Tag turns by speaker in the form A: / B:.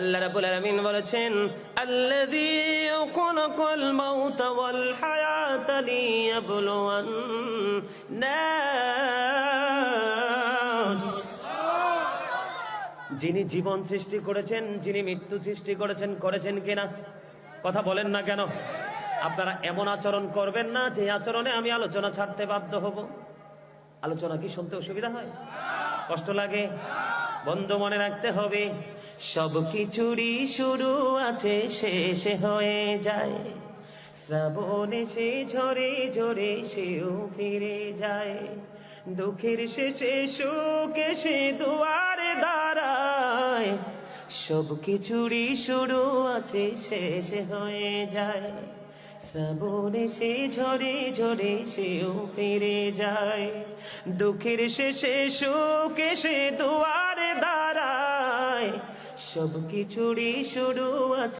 A: আল্লাহ রাব্বুল আলামিন বলেছেন, আল্লাযী খালাকাল মাউতা ওয়াল হায়াতা লিয়াবলুওয়ান্নাস। যিনি জীবন সৃষ্টি করেছেন, যিনি মৃত্যু সৃষ্টি করেছেন, করেছেন কিনা? কথা বলেন না কেন? আপনারা এমন আচরণ করবেন না যে আচরণে আমি আলোচনা ছাড়তে বাধ্য হব। আলোচনা কি শুনতে অসুবিধা হয়? কষ্ট লাগে? বন্ধু, মনে রাখতে হবে, সব কিছুরই শুরু আছে, শেষ হয়ে যায়। শ্রাবণ এসে ঝরে ঝরে সেও ফিরে যায়। দুঃখের শেষে সুখ এসে দুয়ারে দাঁড়ায়। সব কিছুরই শুরু আছে, শেষ হয়ে যায়। শ্রাবণ এসে ঝরে ঝরে সেও ফিরে যায়। দুঃখের শেষে সুখ এসে দুয়ারে দাঁড়ায়। সব কিছুরই শুরু আছে।